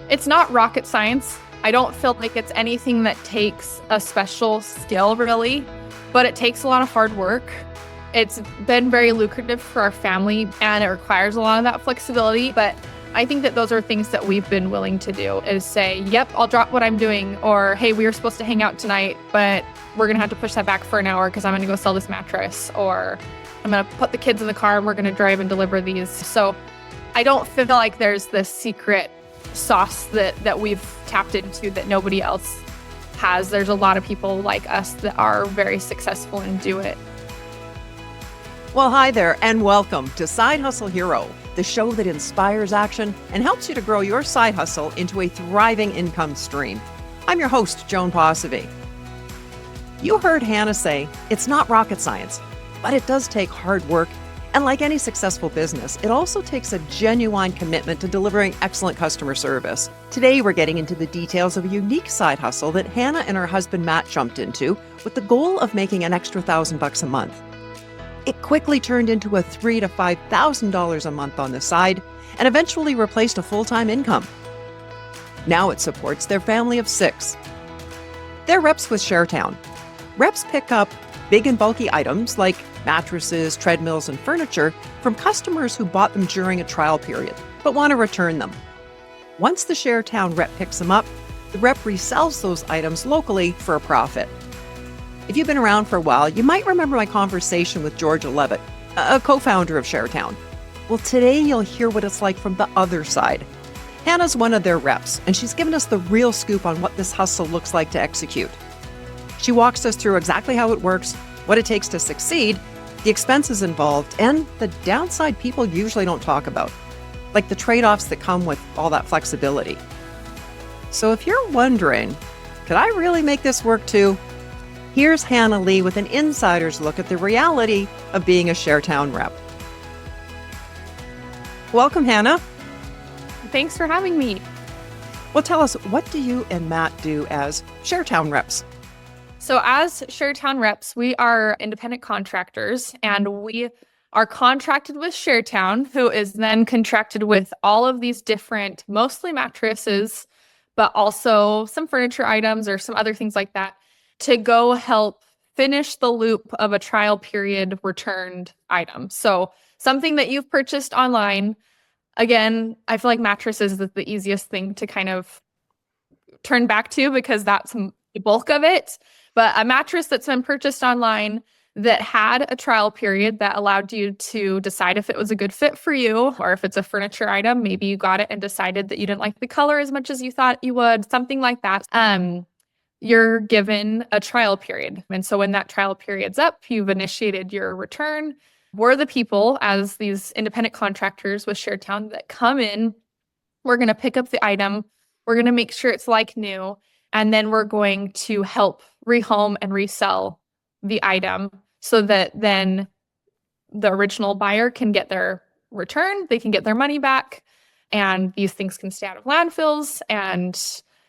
It's not rocket science. I don't feel like it's anything that takes a special skill, really, but it takes a lot of hard work. It's been very lucrative for our family, and it requires a lot of that flexibility. But I think that those are things that we've been willing to do, is say, yep, I'll drop what I'm doing. Or, hey, we were supposed to hang out tonight, but we're going to have to push that back for an hour because I'm going to go sell this mattress. Or I'm going to put the kids in the car and we're going to drive and deliver these. So I don't feel like there's this secret sauce that we've tapped into that nobody else has. There's a lot of people like us that are very successful and do it. Well, hi there, and welcome to Side Hustle Hero, the show that inspires action and helps you to grow your side hustle into a thriving income stream. I'm your host, Joan Posivy. You heard Hannah say, it's not rocket science, but it does take hard work. And like any successful business, it also takes a genuine commitment to delivering excellent customer service. Today, we're getting into the details of a unique side hustle that Hannah and her husband Matt jumped into with the goal of making an extra $1,000 a month. It quickly turned into a $3,000 to $5,000 a month on the side and eventually replaced a full-time income. Now it supports their family of 6. They're reps with Sharetown. Reps pick up big and bulky items like mattresses, treadmills, and furniture from customers who bought them during a trial period, but want to return them. Once the Sharetown rep picks them up, the rep resells those items locally for a profit. If you've been around for a while, you might remember my conversation with Georgia Levitt, a co-founder of Sharetown. Well, today you'll hear what it's like from the other side. Hannah's one of their reps, and she's given us the real scoop on what this hustle looks like to execute. She walks us through exactly how it works, what it takes to succeed, the expenses involved, and the downside people usually don't talk about, like the trade-offs that come with all that flexibility. So if you're wondering, could I really make this work too? Here's Hannah Lee with an insider's look at the reality of being a Sharetown rep. Welcome, Hannah. Thanks for having me. Well, tell us, what do you and Matt do as Sharetown reps? So as Sharetown reps, we are independent contractors, and we are contracted with Sharetown, who is then contracted with all of these different, mostly mattresses, but also some furniture items or some other things like that, to go help finish the loop of a trial period returned item. So something that you've purchased online, again, I feel like mattresses is the easiest thing to kind of turn back to because that's the bulk of it. But a mattress that's been purchased online that had a trial period that allowed you to decide if it was a good fit for you, or if it's a furniture item, maybe you got it and decided that you didn't like the color as much as you thought you would, something like that. You're given a trial period. And so when that trial period's up, you've initiated your return. We're the people, as these independent contractors with Sharetown, that come in. We're going to pick up the item. We're going to make sure it's like new. And then we're going to help rehome and resell the item so that then the original buyer can get their return, they can get their money back, and these things can stay out of landfills. And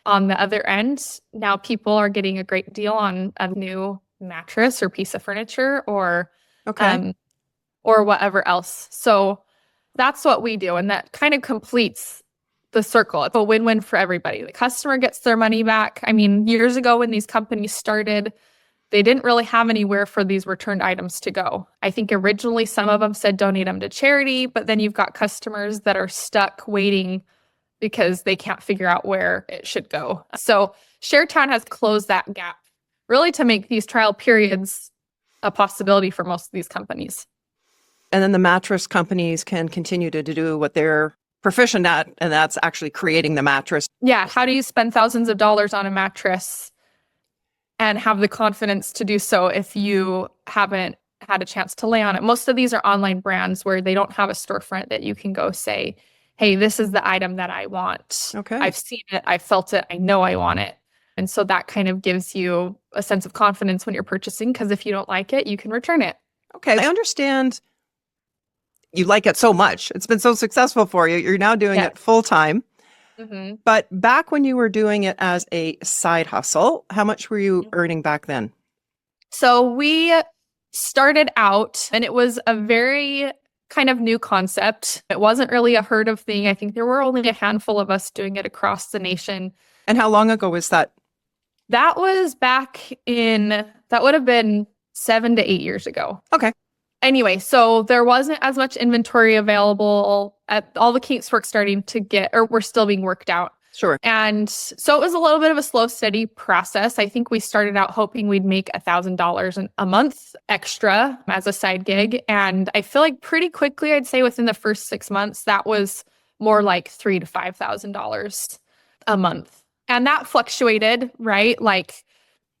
on the other end, now people are getting a great deal on a new mattress or piece of furniture or whatever else. So that's what we do. And that kind of completes the circle. It's a win-win for everybody. The customer gets their money back. I mean, years ago when these companies started, they didn't really have anywhere for these returned items to go. I think originally some of them said donate them to charity, but then you've got customers that are stuck waiting because they can't figure out where it should go. So Sharetown has closed that gap really to make these trial periods a possibility for most of these companies. And then the mattress companies can continue to do what they're proficient at, and that's actually creating the mattress. Yeah. How do you spend thousands of dollars on a mattress and have the confidence to do so if you haven't had a chance to lay on it? Most of these are online brands where they don't have a storefront that you can go say, hey, this is the item that I want. Okay. I've seen it. I felt it. I know I want it. And so that kind of gives you a sense of confidence when you're purchasing, because if you don't like it, you can return it. Okay. I understand you like it so much. It's been so successful for you. You're now doing it full time. Mm-hmm. But back when you were doing it as a side hustle, how much were you earning back then? So we started out, and it was a very kind of new concept. It wasn't really a heard of thing. I think there were only a handful of us doing it across the nation. And how long ago was that? That was that would have been 7 to 8 years ago. Okay. Anyway, so there wasn't as much inventory available at all the kinks were starting to get, or were still being worked out. Sure. And so it was a little bit of a slow, steady process. I think we started out hoping we'd make $1,000 a month extra as a side gig. And I feel like pretty quickly, I'd say within the first 6 months, that was more like $3,000 to $5,000 a month. And that fluctuated, right? Like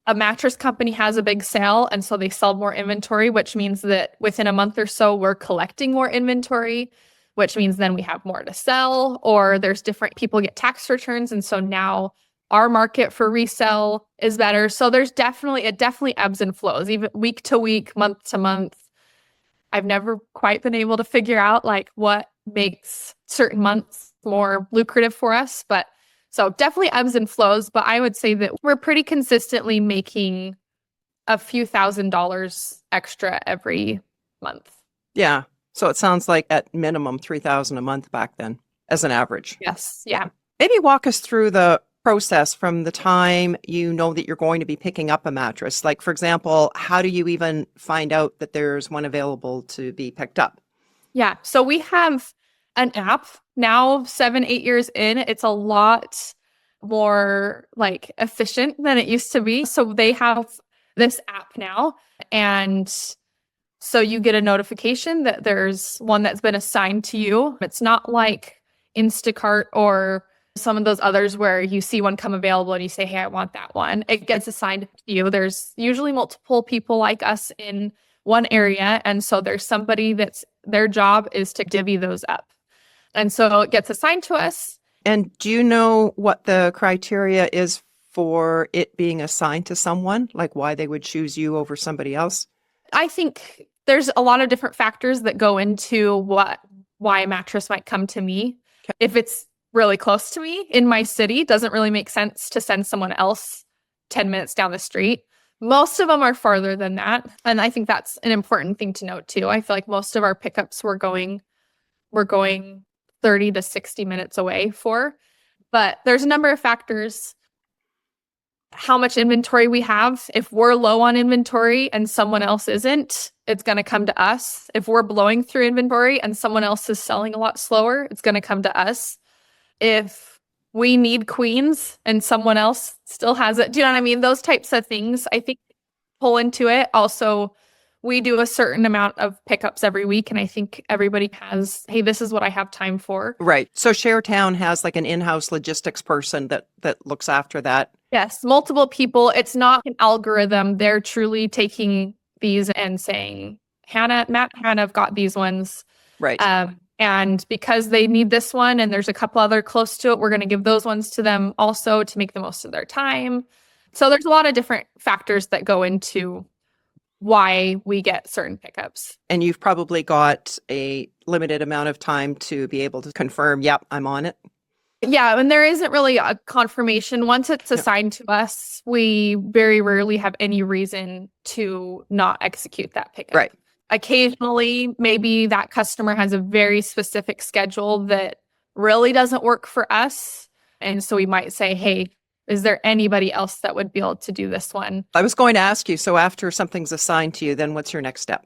a mattress company has a big sale, and so they sell more inventory, which means that within a month or so, we're collecting more inventory, which means then we have more to sell, or there's different people get tax returns. And so now our market for resell is better. So it definitely ebbs and flows, even week to week, month to month. I've never quite been able to figure out like what makes certain months more lucrative for us, but so definitely ebbs and flows, but I would say that we're pretty consistently making a few $1,000s extra every month. Yeah. So it sounds like at minimum $3,000 a month back then as an average. Yes. Yeah. Maybe walk us through the process from the time you know that you're going to be picking up a mattress. Like, for example, how do you even find out that there's one available to be picked up? Yeah. So we have an app now, 7, 8 years in. It's a lot more like efficient than it used to be. So they have this app now. And so you get a notification that there's one that's been assigned to you. It's not like Instacart or some of those others where you see one come available and you say, hey, I want that one. It gets assigned to you. There's usually multiple people like us in one area. And so there's somebody that's their job is to divvy those up. And so it gets assigned to us. And do you know what the criteria is for it being assigned to someone? Like why they would choose you over somebody else? I think there's a lot of different factors that go into why a mattress might come to me. Okay. If it's really close to me in my city, it doesn't really make sense to send someone else 10 minutes down the street. Most of them are farther than that. And I think that's an important thing to note too. I feel like most of our pickups we're going 30 to 60 minutes away for. But there's a number of factors. How much inventory we have. If we're low on inventory and someone else isn't, it's going to come to us. If we're blowing through inventory and someone else is selling a lot slower, it's going to come to us. If we need queens and someone else still has it, do you know what I mean? Those types of things, I think, pull into it. Also, we do a certain amount of pickups every week, and I think everybody has, hey, this is what I have time for. Right. So Sharetown has like an in-house logistics person that looks after that. Yes, multiple people. It's not an algorithm. They're truly taking these and saying, Matt, Hannah have got these ones. Right. And because they need this one and there's a couple other close to it, we're going to give those ones to them also to make the most of their time. So there's a lot of different factors that go into why we get certain pickups. And you've probably got a limited amount of time to be able to confirm, yep, I'm on it. Yeah, and there isn't really a confirmation. Once it's assigned to us, we very rarely have any reason to not execute that pickup. Right. Occasionally, maybe that customer has a very specific schedule that really doesn't work for us. And so we might say, hey, is there anybody else that would be able to do this one? I was going to ask you, so after something's assigned to you, then what's your next step?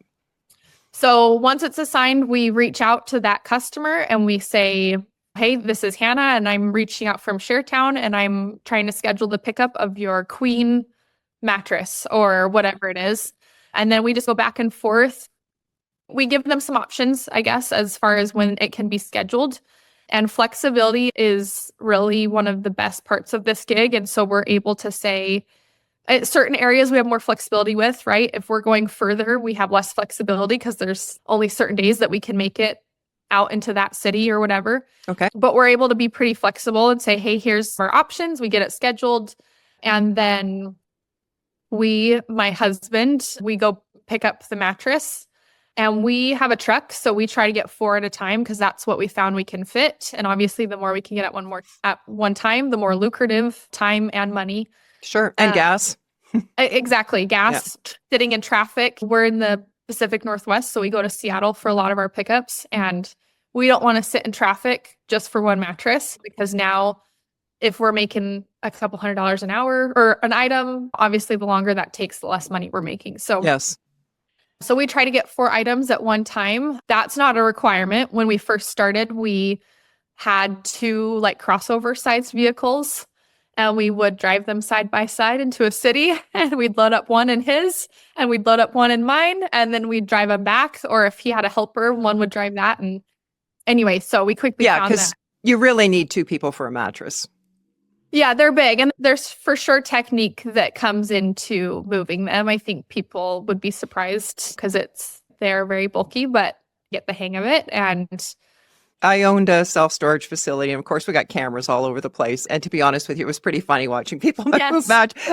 So once it's assigned, we reach out to that customer and we say, hey, this is Hannah, and I'm reaching out from Sharetown, and I'm trying to schedule the pickup of your queen mattress or whatever it is. And then we just go back and forth. We give them some options, I guess, as far as when it can be scheduled. And flexibility is really one of the best parts of this gig. And so we're able to say, at certain areas we have more flexibility with, right? If we're going further, we have less flexibility because there's only certain days that we can make it out into that city or whatever. Okay. But we're able to be pretty flexible and say, hey, here's our options. We get it scheduled. And then my husband, we go pick up the mattress. And we have a truck, so we try to get 4 at a time because that's what we found we can fit. And obviously, the more we can get at one time, the more lucrative time and money. Sure. And gas. Exactly. Gas, sitting in traffic. We're in the Pacific Northwest. So we go to Seattle for a lot of our pickups, and we don't want to sit in traffic just for one mattress, because now if we're making a couple $100s an hour or an item, obviously the longer that takes, the less money we're making. So Yes. So we try to get 4 items at one time. That's not a requirement. When we first started, we had 2 like crossover sized vehicles, and we would drive them side by side into a city, and we'd load up one in his and we'd load up one in mine, and then we'd drive them back. Or if he had a helper, one would drive that. And anyway, so we quickly Yeah, found because that. you really need 2 people for a mattress. Yeah, they're big. And there's for sure technique that comes into moving them. I think people would be surprised because they're very bulky, but get the hang of it. And I owned a self-storage facility, and of course we got cameras all over the place. And to be honest with you, it was pretty funny watching people move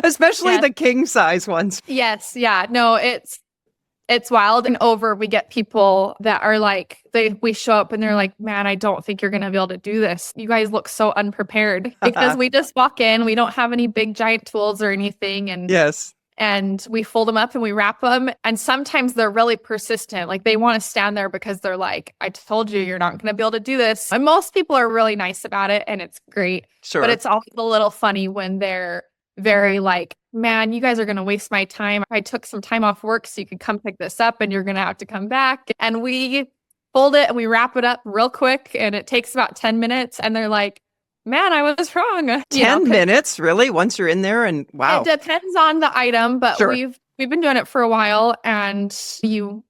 especially the king size ones. Yes. Yeah. No, it's wild. And we get people that are like, we show up and they're like, man, I don't think you're going to be able to do this. You guys look so unprepared, because we just walk in. We don't have any big giant tools or anything. And yes. And we fold them up and we wrap them. And sometimes they're really persistent. Like they want to stand there because they're like, I told you, you're not going to be able to do this. And most people are really nice about it, and it's great. Sure. But it's also a little funny when they're very like, man, you guys are going to waste my time. I took some time off work so you could come pick this up, and you're going to have to come back. And we fold it and we wrap it up real quick, and it takes about 10 minutes. And they're like, man, I was wrong. 10 minutes, really? Once you're in there, and wow. It depends on the item, but sure. we've been doing it for a while, and you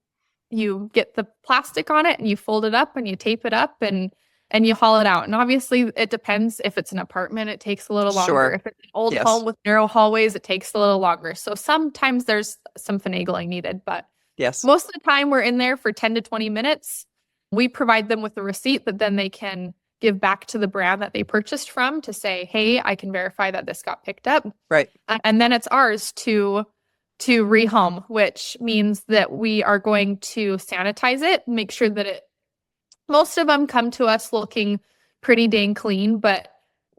get the plastic on it and you fold it up and you tape it up and you haul it out. And obviously it depends. If it's an apartment, it takes a little longer. Sure. If it's an old home with narrow hallways, it takes a little longer. So sometimes there's some finagling needed, but yes, most of the time we're in there for 10 to 20 minutes. We provide them with a receipt that then they can give back to the brand that they purchased from to say, hey, I can verify that this got picked up. Right. And then it's ours to rehome, which means that we are going to sanitize it, make sure that most of them come to us looking pretty dang clean, but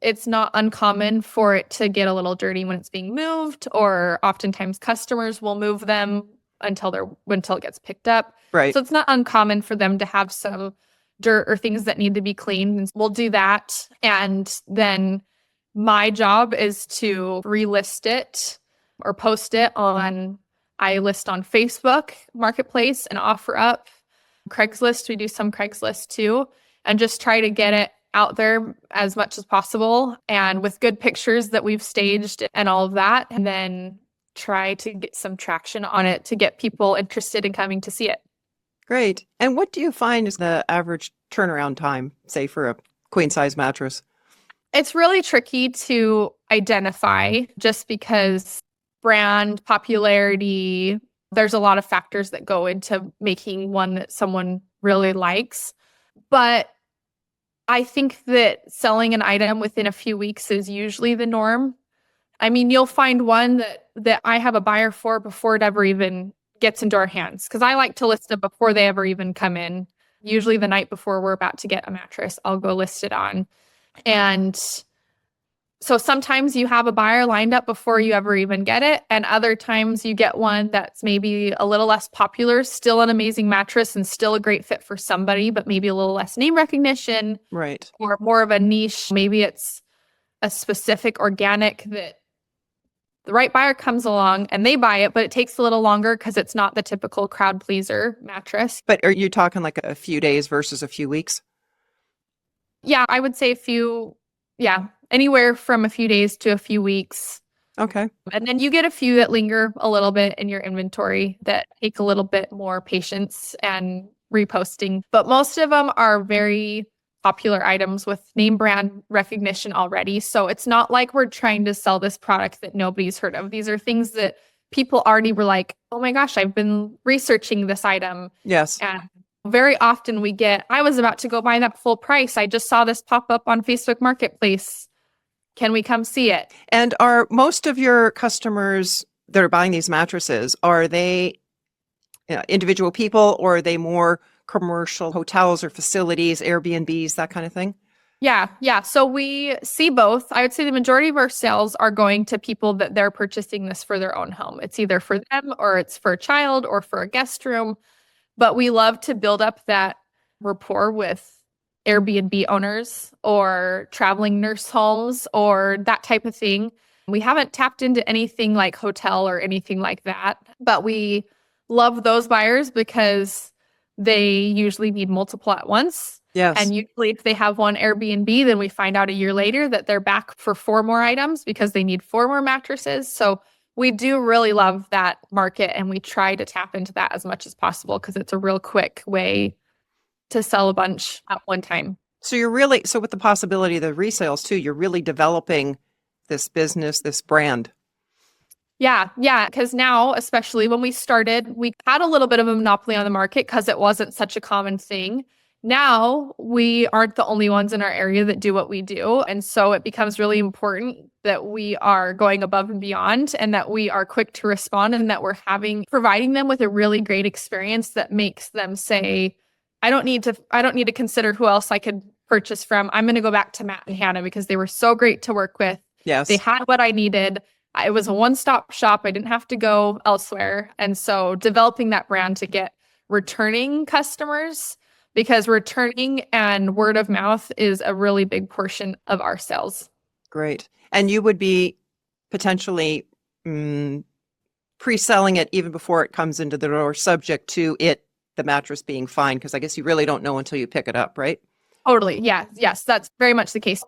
it's not uncommon for it to get a little dirty when it's being moved, or oftentimes customers will move them until it gets picked up. Right. So it's not uncommon for them to have some dirt or things that need to be cleaned. And we'll do that. And then my job is to relist it or post it on, I list on Facebook Marketplace and OfferUp. Craigslist, we do some Craigslist too, and just try to get it out there as much as possible, and with good pictures that we've staged and all of that, and then try to get some traction on it to get people interested in coming to see it. Great. And what do you find is the average turnaround time, say, for a queen size mattress? It's really tricky to identify, just because brand popularity, there's a lot of factors that go into making one that someone really likes. But I think that selling an item within a few weeks is usually the norm. I mean, you'll find one that I have a buyer for before it ever even gets into our hands, because I like to list it before they ever even come in. Usually the night before we're about to get a mattress, I'll go list it on. And so sometimes you have a buyer lined up before you ever even get it. And other times you get one that's maybe a little less popular, still an amazing mattress and still a great fit for somebody, but maybe a little less name recognition. Right. Or more of a niche. Maybe it's a specific organic that the right buyer comes along and they buy it, but it takes a little longer because it's not the typical crowd pleaser mattress. But are you talking like a few days versus a few weeks? Yeah, I would say anywhere from a few days to a few weeks. Okay. And then you get a few that linger a little bit in your inventory that take a little bit more patience and reposting. But most of them are very popular items with name brand recognition already. So it's not like we're trying to sell this product that nobody's heard of. These are things that people already were like, oh my gosh, I've been researching this item. Yes. And very often I was about to go buy that full price. I just saw this pop up on Facebook Marketplace. Can we come see it? And are most of your customers that are buying these mattresses, are they individual people, or are they more commercial hotels or facilities, Airbnbs, that kind of thing? Yeah, yeah. So we see both. I would say the majority of our sales are going to people that they're purchasing this for their own home. It's either for them or it's for a child or for a guest room. But we love to build up that rapport with Airbnb owners or traveling nurse homes or that type of thing. We haven't tapped into anything like hotel or anything like that, but we love those buyers because they usually need multiple at once. Yes. And usually, if they have one Airbnb, then we find out a year later that they're back for four more items because they need four more mattresses. So we do really love that market and we try to tap into that as much as possible because it's a real quick way to sell a bunch at one time. So so with the possibility of the resales too, you're really developing this business, this brand. Yeah, yeah. Because now, especially when we started, we had a little bit of a monopoly on the market because it wasn't such a common thing. Now we aren't the only ones in our area that do what we do. And so it becomes really important that we are going above and beyond and that we are quick to respond and that we're providing them with a really great experience that makes them say, I don't need to consider who else I could purchase from. I'm going to go back to Matt and Hannah because they were so great to work with. They Yes. had what I needed. It was a one-stop shop. I didn't have to go elsewhere. And so developing that brand to get returning customers because returning and word of mouth is a really big portion of our sales. Great. And you would be potentially pre-selling it even before it comes into the door, subject to the mattress being fine, because I guess you really don't know until you pick it up, right? Totally. Yeah. Yes, that's very much the case.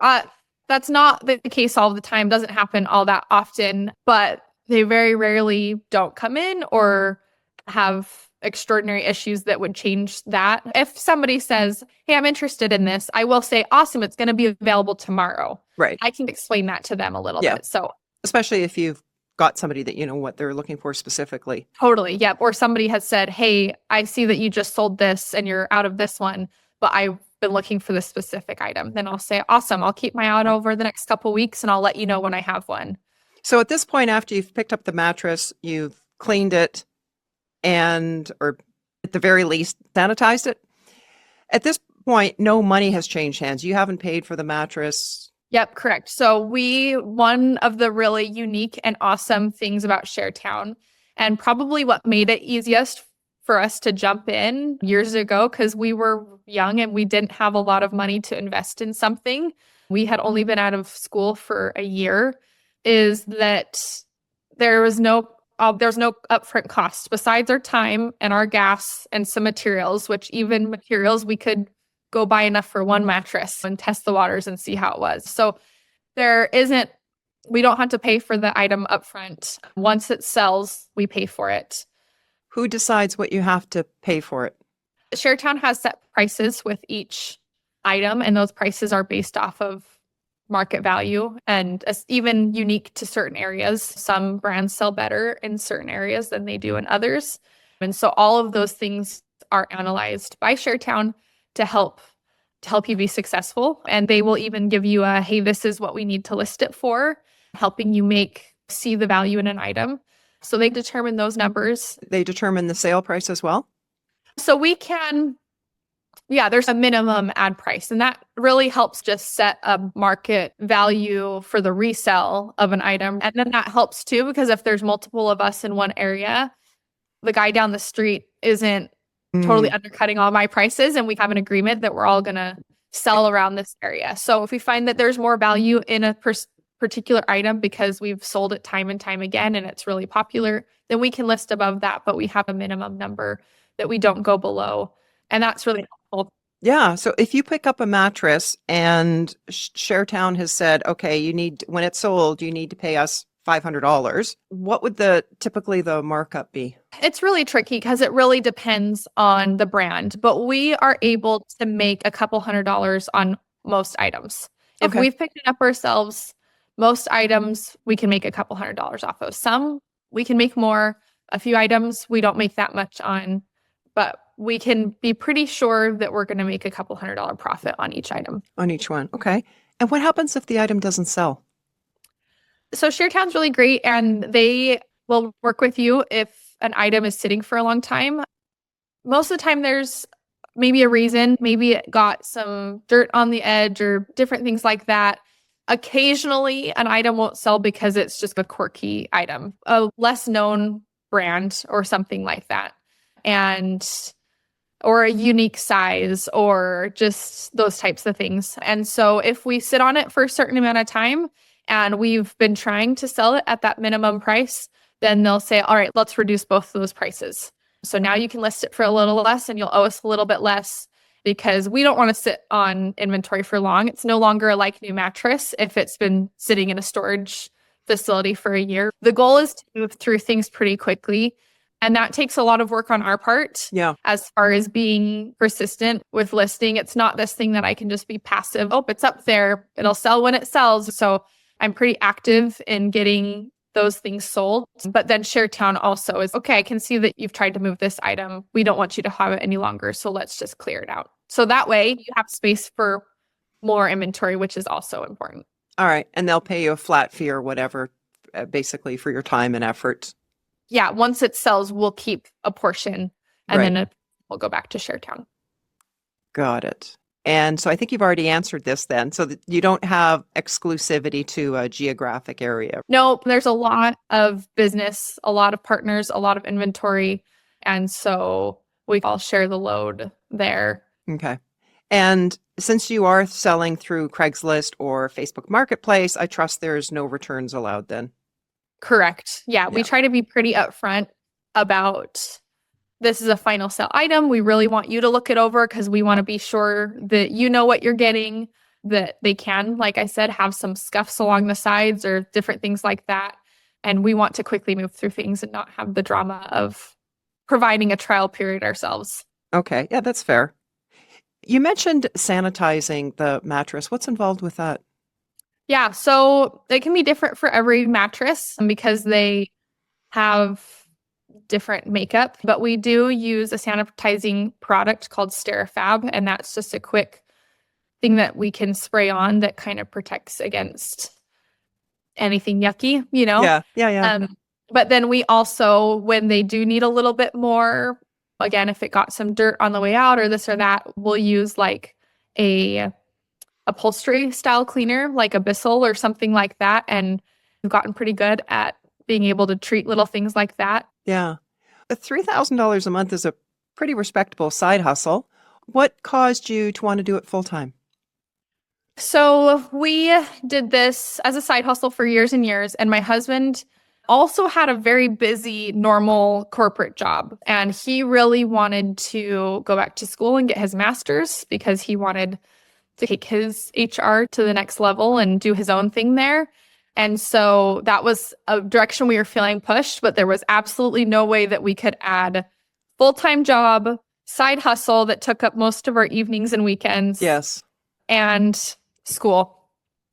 That's not the case all the time. Doesn't happen all that often, but they very rarely don't come in or have extraordinary issues that would change that. If somebody says, "Hey, I'm interested in this," I will say, "Awesome, it's going to be available tomorrow." Right. I can explain that to them a little Yeah. bit. So Especially if you've got somebody that you know what they're looking for specifically. totally. Yep. Or somebody has said, "Hey, I see that you just sold this and you're out of this one, but I've been looking for this specific item." Then I'll say, "Awesome. I'll keep my eye out over the next couple weeks and I'll let you know when I have one." So at this point, after you've picked up the mattress, you've cleaned it or at the very least, sanitized it. At this point, no money has changed hands. You haven't paid for the mattress. Yep, correct. So one of the really unique and awesome things about Sharetown, and probably what made it easiest for us to jump in years ago, because we were young and we didn't have a lot of money to invest in something. We had only been out of school for a year, is that there's no upfront cost besides our time and our gas and some materials, which even materials we could go buy enough for one mattress and test the waters and see how it was. So we don't have to pay for the item upfront. Once it sells, we pay for it. Who decides what you have to pay for it? Sharetown has set prices with each item, and those prices are based off of market value and even unique to certain areas. Some brands sell better in certain areas than they do in others. And so all of those things are analyzed by Sharetown to help you be successful. And they will even give you hey, this is what we need to list it for, helping you see the value in an item. So they determine those numbers. They determine the sale price as well? So there's a minimum ad price, and that really helps just set a market value for the resale of an item. And then that helps too, because if there's multiple of us in one area, the guy down the street isn't totally undercutting all my prices, and we have an agreement that we're all going to sell around this area. So if we find that there's more value in a particular item because we've sold it time and time again and it's really popular, then we can list above that, but we have a minimum number that we don't go below. And that's really helpful. Yeah. So if you pick up a mattress and Sharetown has said, okay, when it's sold, you need to pay us $500. What would typically the markup be? It's really tricky because it really depends on the brand, but we are able to make a couple $100 on most items. If we've picked it up ourselves, most items we can make a couple $100 off of. Some we can make more. A few items we don't make that much on, but we can be pretty sure that we're going to make a couple $100 profit on each item. On each one. Okay. And what happens if the item doesn't sell? So Sharetown's really great, and they will work with you if an item is sitting for a long time. Most of the time there's maybe a reason, maybe it got some dirt on the edge or different things like that. Occasionally, an item won't sell because it's just a quirky item, a less known brand or something like that. And or a unique size or just those types of things. And so if we sit on it for a certain amount of time and we've been trying to sell it at that minimum price, then they'll say, all right, let's reduce both of those prices. So now you can list it for a little less and you'll owe us a little bit less because we don't want to sit on inventory for long. It's no longer a like new mattress if it's been sitting in a storage facility for a year. The goal is to move through things pretty quickly. And that takes a lot of work on our part. Yeah. As far as being persistent with listing. It's not this thing that I can just be passive. Oh, it's up there. It'll sell when it sells. So I'm pretty active in getting those things sold. But then Sharetown also is, okay, I can see that you've tried to move this item. We don't want you to have it any longer. So let's just clear it out. So that way you have space for more inventory, which is also important. All right. And they'll pay you a flat fee or whatever, basically for your time and effort. Yeah. Once it sells, we'll keep a portion and then we'll go back to Sharetown. Got it. And so I think you've already answered this then. So that you don't have exclusivity to a geographic area. No, there's a lot of business, a lot of partners, a lot of inventory. And so we all share the load there. Okay. And since you are selling through Craigslist or Facebook Marketplace, I trust there's no returns allowed then. Correct. Yeah, we try to be pretty upfront about this is a final sell item. We really want you to look it over because we want to be sure that you know what you're getting, that they can, like I said, have some scuffs along the sides or different things like that. And we want to quickly move through things and not have the drama of providing a trial period ourselves. Okay. Yeah, that's fair. You mentioned sanitizing the mattress. What's involved with that? Yeah, so it can be different for every mattress because they have different makeup, but we do use a sanitizing product called Sterifab, and that's just a quick thing that we can spray on that kind of protects against anything yucky, you know? Yeah. But then we also, when they do need a little bit more, again, if it got some dirt on the way out or this or that, we'll use like a upholstery style cleaner, like a Bissell or something like that. And we've gotten pretty good at being able to treat little things like that. Yeah. $3,000 a month is a pretty respectable side hustle. What caused you to want to do it full time? So we did this as a side hustle for years and years. And my husband also had a very busy, normal corporate job. And he really wanted to go back to school and get his master's because he wanted to take his HR to the next level and do his own thing there. And so that was a direction we were feeling pushed, but there was absolutely no way that we could add full-time job, side hustle that took up most of our evenings and weekends. Yes. And school.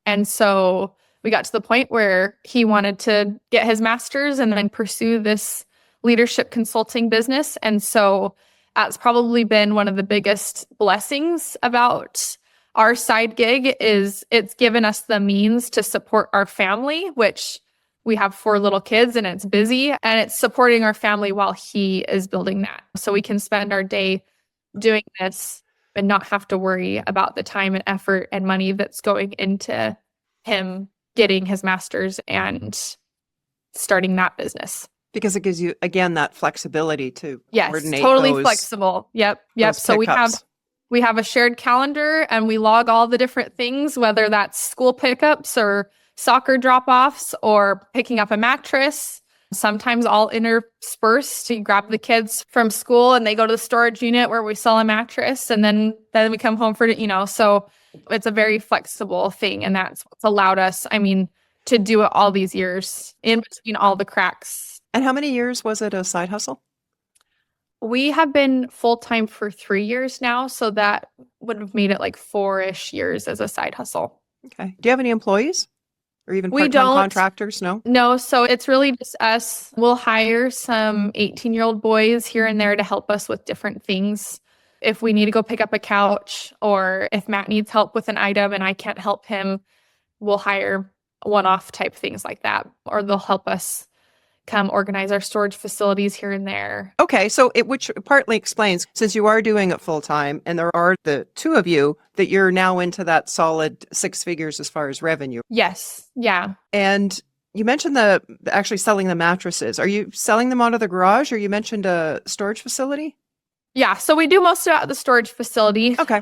And so we got to the point where he wanted to get his master's and then pursue this leadership consulting business. And so that's probably been one of the biggest blessings about our side gig is it's given us the means to support our family, which we have 4 little kids and it's busy, and it's supporting our family while he is building that. So we can spend our day doing this and not have to worry about the time and effort and money that's going into him getting his master's and starting that business. Because it gives you, again, that flexibility to coordinate. Yes, totally flexible. Yep. So we have a shared calendar and we log all the different things, whether that's school pickups or soccer drop-offs or picking up a mattress. Sometimes all interspersed. You grab the kids from school and they go to the storage unit where we sell a mattress and then we come home for, so it's a very flexible thing. And that's what's allowed us, to do it all these years in between all the cracks. And how many years was it a side hustle? We have been full-time for 3 years now, so that would have made it like 4-ish years as a side hustle. Okay. Do you have any employees or even part-time contractors? No, so it's really just us. We'll hire some 18-year-old boys here and there to help us with different things. If we need to go pick up a couch or if Matt needs help with an item and I can't help him, we'll hire one-off type things like that, or they'll help us come organize our storage facilities here and there. Okay, so which partly explains, since you are doing it full time and there are the two of you, that you're now into that solid six figures as far as revenue. Yes. Yeah. And you mentioned actually selling the mattresses. Are you selling them out of the garage, or you mentioned a storage facility? Yeah. So we do most of it at the storage facility. Okay.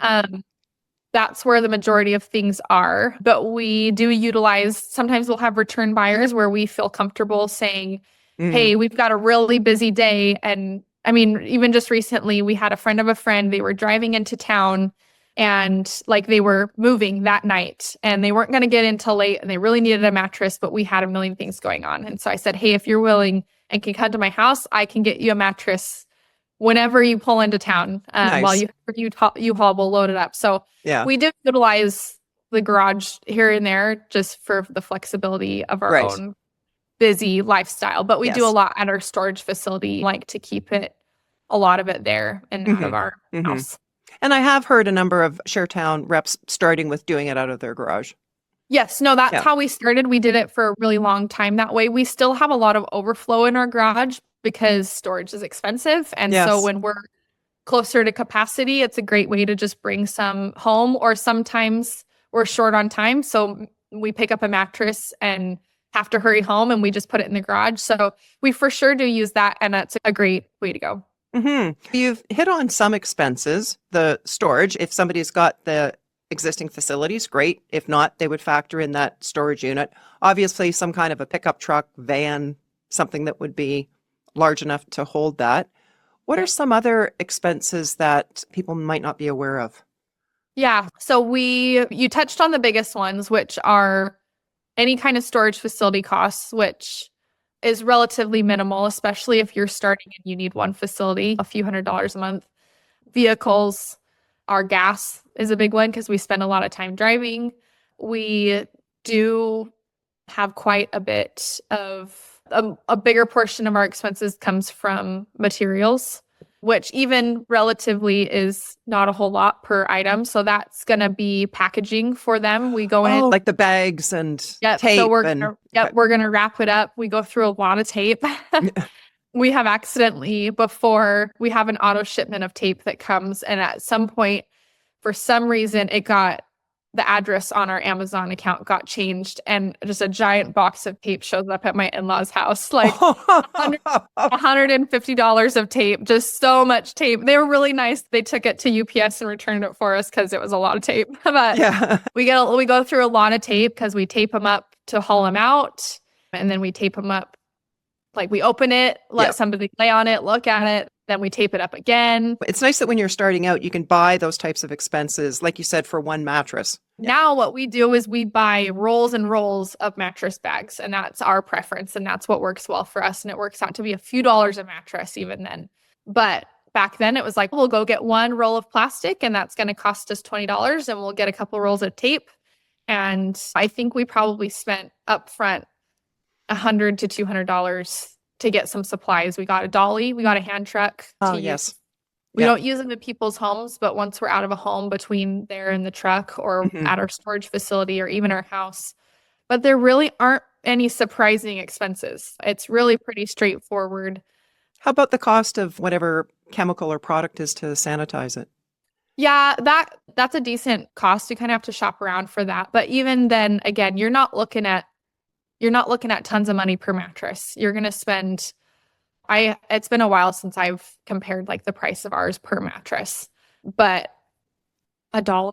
That's where the majority of things are. But we do utilize, sometimes we'll have return buyers where we feel comfortable saying, hey, we've got a really busy day. And I mean, even just recently, we had a friend of a friend, they were driving into town and like they were moving that night and they weren't going to get in till late and they really needed a mattress, but we had a million things going on. And so I said, hey, if you're willing and can come to my house, I can get you a mattress whenever you pull into town. Nice. While U-Haul will load it up. So yeah, we do utilize the garage here and there just for the flexibility of our own busy lifestyle. But we do a lot at our storage facility, like to keep a lot of it there and out of our house. And I have heard a number of Sharetown reps starting with doing it out of their garage. Yes, no, that's how we started. We did it for a really long time that way. We still have a lot of overflow in our garage because storage is expensive. And so when we're closer to capacity, it's a great way to just bring some home, or sometimes we're short on time. So we pick up a mattress and have to hurry home and we just put it in the garage. So we for sure do use that. And that's a great way to go. You've hit on some expenses, the storage. If somebody's got the existing facilities, great. If not, they would factor in that storage unit. Obviously, some kind of a pickup truck, van, something that would be large enough to hold that. What are some other expenses that people might not be aware of? Yeah. So you touched on the biggest ones, which are any kind of storage facility costs, which is relatively minimal, especially if you're starting and you need one facility, a few $100s a month. Vehicles, our gas is a big one because we spend a lot of time driving. We do have quite a bit of a bigger portion of our expenses comes from materials, which even relatively is not a whole lot per item. So that's going to be packaging for them. We go in like the bags and tape. So we're going to wrap it up. We go through a lot of tape. We have accidentally before, we have an auto shipment of tape that comes, and at some point, for some reason, the address on our Amazon account got changed, and just a giant box of tape shows up at my in-laws' house, like $150 of tape, just so much tape. They were really nice. They took it to UPS and returned it for us because it was a lot of tape. But we go through a lot of tape because we tape them up to haul them out, and then we tape them up. Like we open it, let somebody lay on it, look at it, then we tape it up again. It's nice that when you're starting out, you can buy those types of expenses, like you said, for one mattress. Now what we do is we buy rolls and rolls of mattress bags, and that's our preference, and that's what works well for us. And it works out to be a few dollars a mattress even then. But back then it was like, we'll go get one roll of plastic and that's going to cost us $20, and we'll get a couple rolls of tape. And I think we probably spent upfront $100 to $200 to get some supplies. We got a dolly, we got a hand truck. We don't use them in people's homes, but once we're out of a home, between there and the truck, or at our storage facility, or even our house. But there really aren't any surprising expenses. It's really pretty straightforward. How about the cost of whatever chemical or product is to sanitize it? Yeah, that's a decent cost. You kind of have to shop around for that. But even then, again, you're not looking at tons of money per mattress. You're going to spend, it's been a while since I've compared like the price of ours per mattress, but $1.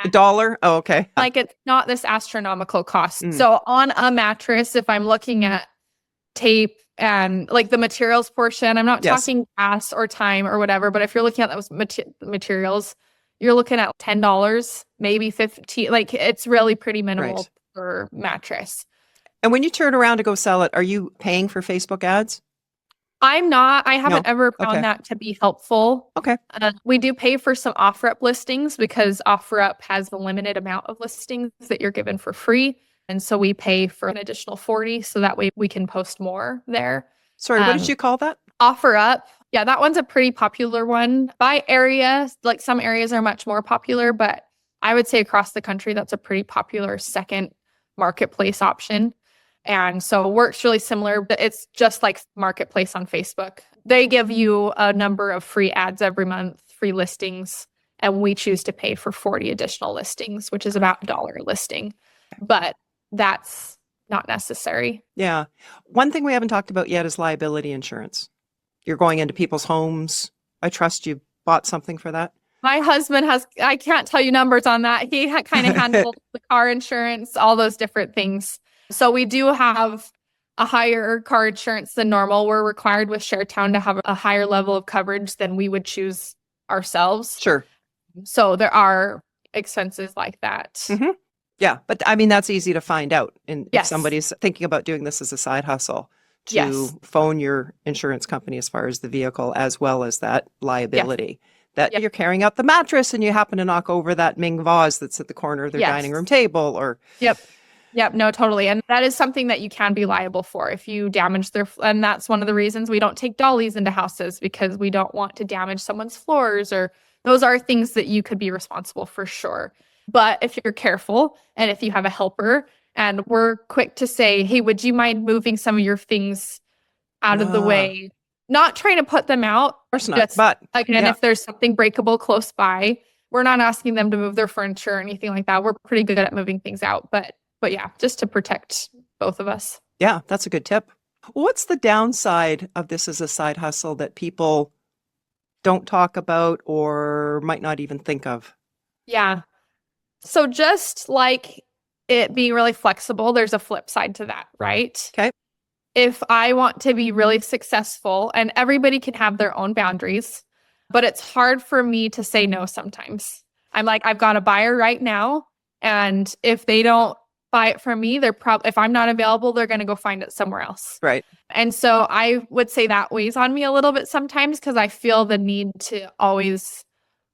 $1? Oh, okay. Like it's not this astronomical cost. So on a mattress, if I'm looking at tape and like the materials portion, I'm not talking gas or time or whatever, but if you're looking at those materials, you're looking at $10, maybe $15. Like it's really pretty minimal per mattress. And when you turn around to go sell it, are you paying for Facebook ads? I'm not. I haven't ever found that to be helpful. Okay. We do pay for some OfferUp listings because OfferUp has the limited amount of listings that you're given for free. And so we pay for an additional 40, so that way we can post more there. Sorry, what did you call that? OfferUp. Yeah, that one's a pretty popular one. By area, like some areas are much more popular, but I would say across the country, that's a pretty popular second marketplace option. And so it works really similar, but it's just like Marketplace on Facebook. They give you a number of free ads every month, free listings, and we choose to pay for 40 additional listings, which is about $1 a listing. But that's not necessary. Yeah. One thing we haven't talked about yet is liability insurance. You're going into people's homes. I trust you bought something for that. My husband has, I can't tell you numbers on that. He kind of handled the car insurance, all those different things. So we do have a higher car insurance than normal. We're required with Sharetown to have a higher level of coverage than we would choose ourselves. Sure. So there are expenses like that. Mm-hmm. Yeah. But I mean, that's easy to find out. And Yes. if somebody's thinking about doing this as a side hustle, to Yes. phone your insurance company as far as the vehicle, as well as that liability. That you're carrying out the mattress and you happen to knock over that Ming vase that's at the corner of their dining room table or. Yep. No, totally. And that is something that you can be liable for if you damage their, and that's one of the reasons we don't take dollies into houses, because we don't want to damage someone's floors, or those are things that you could be responsible for, sure. But if you're careful and if you have a helper, and we're quick to say, hey, would you mind moving some of your things out of the way? Not trying to put them out. Of course not, but again, if there's something breakable close by, we're not asking them to move their furniture or anything like that. We're pretty good at moving things out, but yeah, just to protect both of us. Yeah, that's a good tip. What's the downside of this as a side hustle that people don't talk about or might not even think of? Yeah. So just like it being really flexible, there's a flip side to that, right? Okay. If I want to be really successful, and everybody can have their own boundaries, but it's hard for me to say no sometimes. I'm like, I've got a buyer right now, and if they don't buy it from me, they're probably, if I'm not available, they're going to go find it somewhere else. Right. And so I would say that weighs on me a little bit sometimes, because I feel the need to always,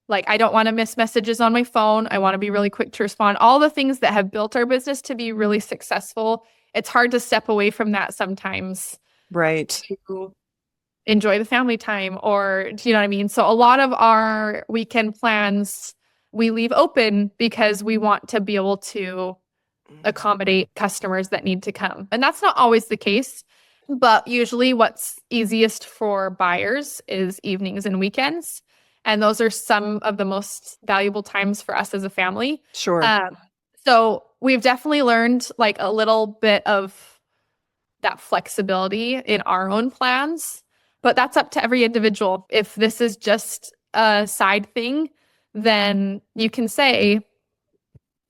like, I don't want to miss messages on my phone. I want to be really quick to respond. All the things that have built our business to be really successful, it's hard to step away from that sometimes. Right. To enjoy the family time, or, do you know what I mean? So a lot of our weekend plans, we leave open because we want to be able to accommodate customers that need to come. And that's not always the case, but usually what's easiest for buyers is evenings and weekends. And those are some of the most valuable times for us as a family. Sure. So we've definitely learned like a little bit of that flexibility in our own plans, but that's up to every individual. If this is just a side thing, then you can say,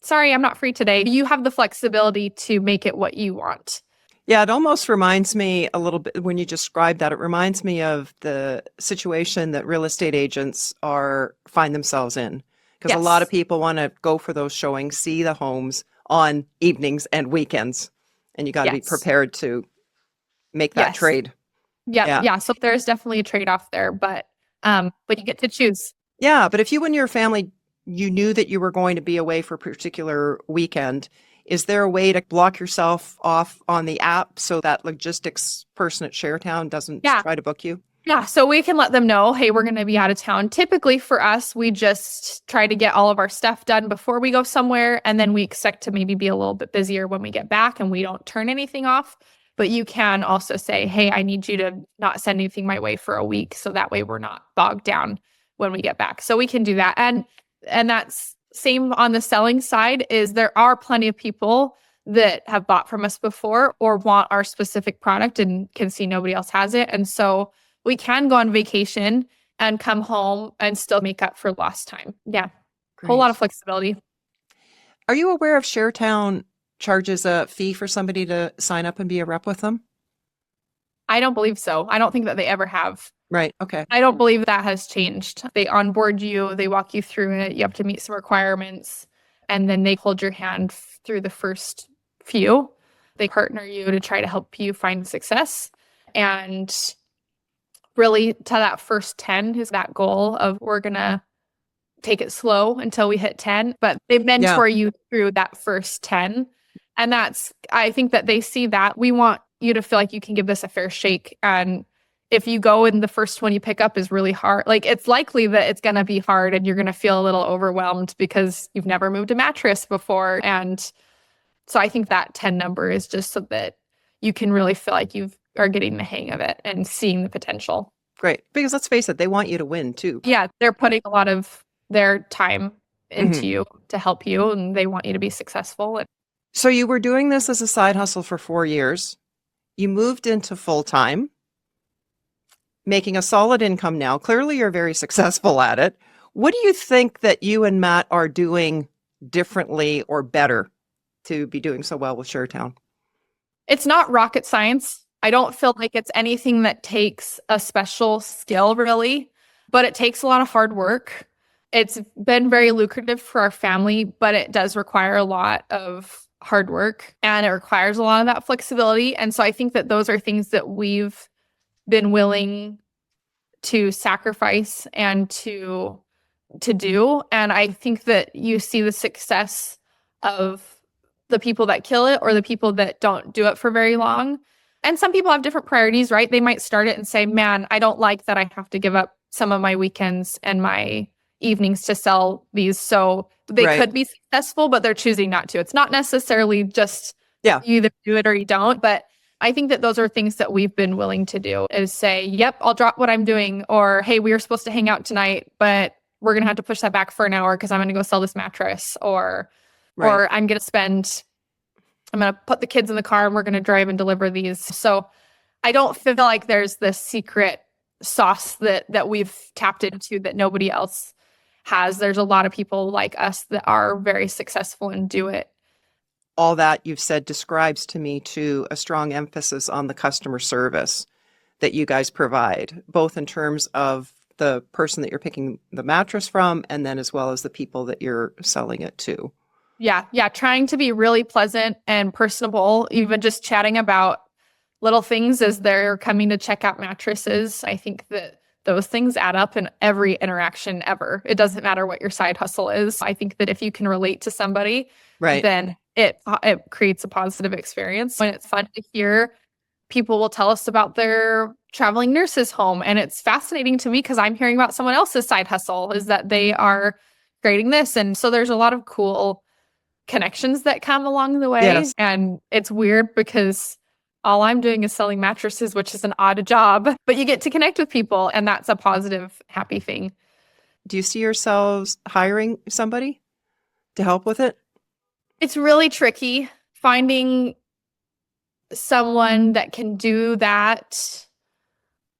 sorry, I'm not free today. You have the flexibility to make it what you want. Yeah, it almost reminds me a little bit, when you describe that, it reminds me of the situation that real estate agents find themselves in. Because a lot of people want to go for those showings, see the homes on evenings and weekends. And you got to be prepared to make that trade. Yeah. So there's definitely a trade-off there, but you get to choose. Yeah, but if you and your family, you knew that you were going to be away for a particular weekend, is there a way to block yourself off on the app so that logistics person at Sharetown doesn't try to book you? Yeah, so we can let them know, hey, we're going to be out of town. Typically for us, we just try to get all of our stuff done before we go somewhere, and then we expect to maybe be a little bit busier when we get back, and we don't turn anything off. But you can also say, hey, I need you to not send anything my way for a week, so that way we're not bogged down when we get back. So we can do that. And that's same on the selling side, is there are plenty of people that have bought from us before or want our specific product and can see nobody else has it. And so we can go on vacation and come home and still make up for lost time. Yeah. Great. Whole lot of flexibility. Are you aware if Sharetown charges a fee for somebody to sign up and be a rep with them? I don't believe so. I don't think that they ever have. Right. Okay. I don't believe that has changed. They onboard you, they walk you through it. You have to meet some requirements, and then they hold your hand through the first few. They partner you to try to help you find success. And really, to that first 10 is that goal of, we're going to take it slow until we hit 10, but they mentor you through that first 10. And I think that they see that. We want you to feel like you can give this a fair shake. And if you go and the first one you pick up is really hard, like, it's likely that it's going to be hard and you're going to feel a little overwhelmed because you've never moved a mattress before. And so I think that 10 number is just so that you can really feel like you are getting the hang of it and seeing the potential. Great. Because let's face it, they want you to win too. Yeah, they're putting a lot of their time into Mhm. you to help you, and they want you to be successful. So you were doing this as a side hustle for 4 years. You moved into full time, making a solid income now. Clearly, you're very successful at it. What do you think that you and Matt are doing differently or better to be doing so well with Sharetown? It's not rocket science. I don't feel like it's anything that takes a special skill, really, but it takes a lot of hard work. It's been very lucrative for our family, but it does require a lot of hard work and it requires a lot of that flexibility. And so I think that those are things that we've been willing to sacrifice and to do. And I think that you see the success of the people that kill it or the people that don't do it for very long. And some people have different priorities, right? They might start it and say, man, I don't like that I have to give up some of my weekends and my evenings to sell these. So they could be successful, but they're choosing not to. It's not necessarily just you either do it or you don't. But I think that those are things that we've been willing to do is say, yep, I'll drop what I'm doing. Or, hey, we were supposed to hang out tonight, but we're going to have to push that back for an hour because I'm going to go sell this mattress. Or I'm going to put the kids in the car and we're going to drive and deliver these. So I don't feel like there's this secret sauce that we've tapped into that nobody else has. There's a lot of people like us that are very successful and do it. All that you've said describes to me too a strong emphasis on the customer service that you guys provide, both in terms of the person that you're picking the mattress from and then as well as the people that you're selling it to. Yeah. Trying to be really pleasant and personable, even just chatting about little things as they're coming to check out mattresses. I think that those things add up in every interaction ever. It doesn't matter what your side hustle is. I think that if you can relate to somebody, then it creates a positive experience. And it's fun to hear people will tell us about their traveling nurses home. And it's fascinating to me because I'm hearing about someone else's side hustle is that they are creating this. And so there's a lot of cool connections that come along the way. Yes. And it's weird because all I'm doing is selling mattresses, which is an odd job, but you get to connect with people and that's a positive, happy thing. Do you see yourselves hiring somebody to help with it? It's really tricky finding someone that can do that.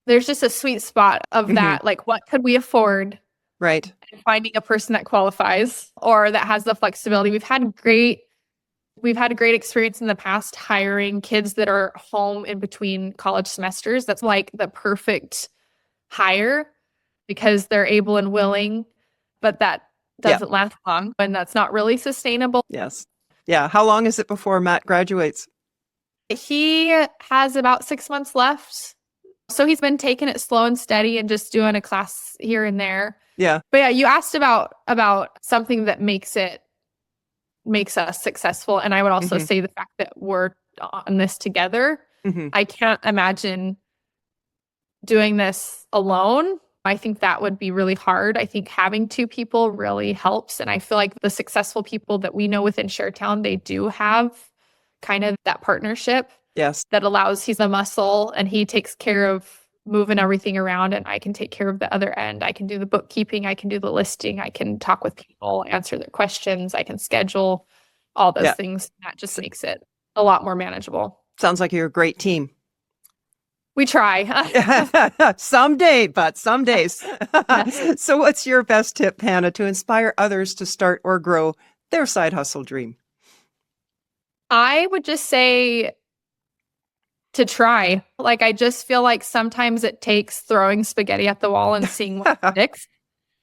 There's just a sweet spot of that. Like, what could we afford? Right. And finding a person that qualifies or that has the flexibility. We've had a great experience in the past hiring kids that are home in between college semesters. That's like the perfect hire because they're able and willing, but that doesn't last long and that's not really sustainable. Yes. Yeah. How long is it before Matt graduates? He has about 6 months left. So he's been taking it slow and steady and just doing a class here and there. Yeah. But yeah, you asked about something that makes us successful. And I would also say the fact that we're on this together. I can't imagine doing this alone. I think that would be really hard. I think having two people really helps. And I feel like the successful people that we know within Sharetown, they do have kind of that partnership. Yes. That allows, he's a muscle and he takes care of moving everything around and I can take care of the other end. I can do the bookkeeping. I can do the listing. I can talk with people, answer their questions. I can schedule all those things. That just makes it a lot more manageable. Sounds like you're a great team. We try. Someday, but some days. Yes. So what's your best tip, Hannah, to inspire others to start or grow their side hustle dream? I would just say to try. Like, I just feel like sometimes it takes throwing spaghetti at the wall and seeing what sticks.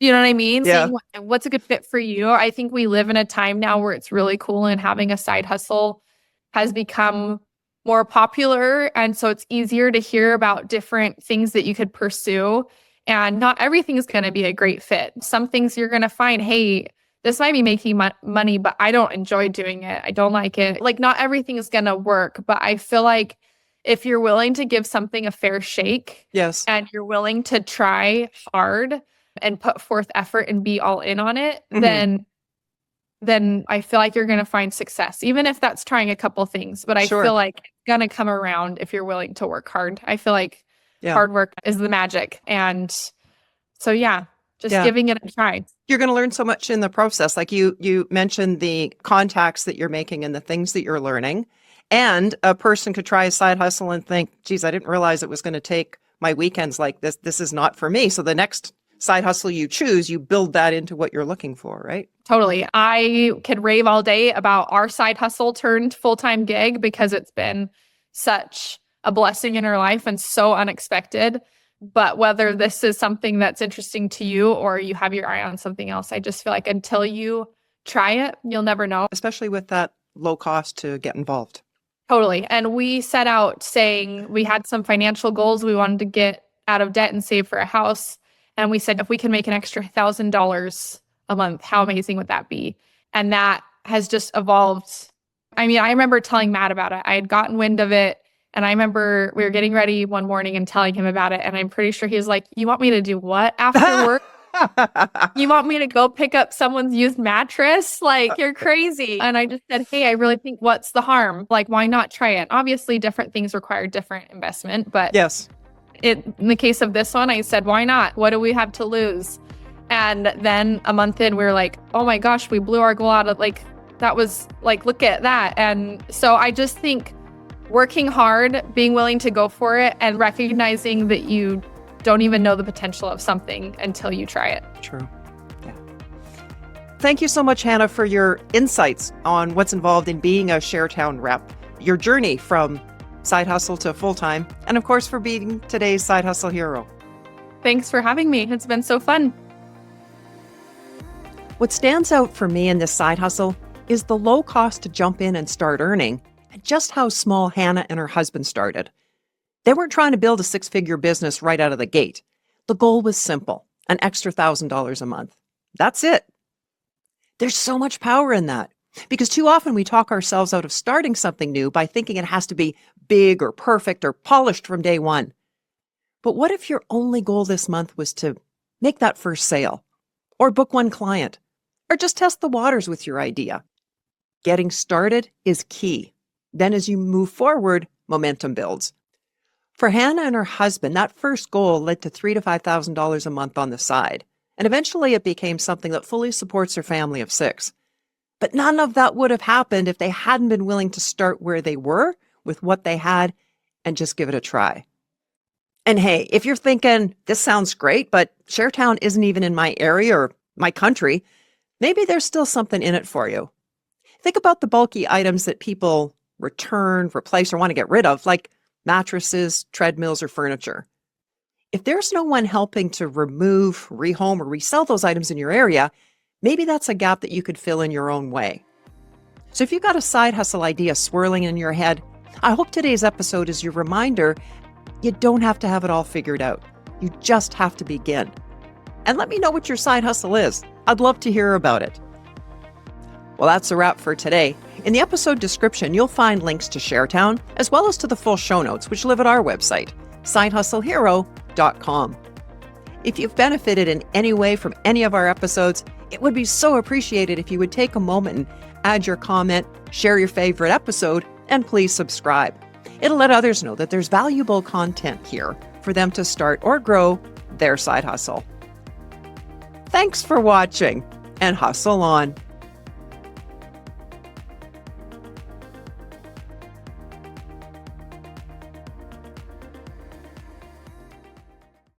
You know what I mean? Yeah. Seeing what's a good fit for you. I think we live in a time now where it's really cool and having a side hustle has become more popular. And so it's easier to hear about different things that you could pursue. And not everything is going to be a great fit. Some things you're going to find, hey, this might be making money, but I don't enjoy doing it. I don't like it. Like, not everything is going to work. But I feel like if you're willing to give something a fair shake, yes, and you're willing to try hard and put forth effort and be all in on it, then then I feel like you're going to find success, even if that's trying a couple things. But I feel like it's going to come around if you're willing to work hard. I feel like hard work is the magic. And so, giving it a try. You're going to learn so much in the process. Like you mentioned the contacts that you're making and the things that you're learning. And a person could try a side hustle and think, geez, I didn't realize it was going to take my weekends like this. This is not for me. So the next side hustle you choose, you build that into what you're looking for, right? Totally. I could rave all day about our side hustle turned full-time gig because it's been such a blessing in our life and so unexpected. But whether this is something that's interesting to you or you have your eye on something else, I just feel like until you try it, you'll never know. Especially with that low cost to get involved. Totally. And we set out saying we had some financial goals. We wanted to get out of debt and save for a house. And we said, if we can make an extra $1,000 a month, how amazing would that be? And that has just evolved. I mean, I remember telling Matt about it. I had gotten wind of it. And I remember we were getting ready one morning and telling him about it. And I'm pretty sure he was like, you want me to do what after work? You want me to go pick up someone's used mattress? Like, you're crazy. And I just said, hey, I really think what's the harm? Like, why not try it? Obviously, different things require different investment. But yes, in the case of this one, I said, why not? What do we have to lose? And then a month in, we were like, oh my gosh, we blew our goal out of that was like, look at that. And so I just think working hard, being willing to go for it, and recognizing that you don't even know the potential of something until you try it. True. Yeah. Thank you so much, Hannah, for your insights on what's involved in being a Sharetown rep, your journey from side hustle to full-time, and of course for being today's side hustle hero. Thanks for having me. It's been so fun. What stands out for me in this side hustle is the low cost to jump in and start earning, and just how small Hannah and her husband started. They weren't trying to build a six-figure business right out of the gate. The goal was simple, an extra $1,000 a month. That's it. There's so much power in that, because too often we talk ourselves out of starting something new by thinking it has to be big or perfect or polished from day one. But what if your only goal this month was to make that first sale, or book one client, or just test the waters with your idea? Getting started is key. Then as you move forward, momentum builds. For Hannah and her husband, that first goal led to $3,000 to $5,000 a month on the side. And eventually it became something that fully supports their family of 6. But none of that would have happened if they hadn't been willing to start where they were with what they had and just give it a try. And hey, if you're thinking, this sounds great, but Sharetown isn't even in my area or my country, maybe there's still something in it for you. Think about the bulky items that people return, replace, or want to get rid of, like mattresses, treadmills, or furniture. If there's no one helping to remove, rehome, or resell those items in your area, maybe that's a gap that you could fill in your own way. So if you've got a side hustle idea swirling in your head, I hope today's episode is your reminder you don't have to have it all figured out. You just have to begin. And let me know what your side hustle is. I'd love to hear about it. Well, that's a wrap for today. In the episode description, you'll find links to Sharetown, as well as to the full show notes, which live at our website, sidehustlehero.com. If you've benefited in any way from any of our episodes, it would be so appreciated if you would take a moment and add your comment, share your favorite episode, and please subscribe. It'll let others know that there's valuable content here for them to start or grow their side hustle. Thanks for watching, and hustle on.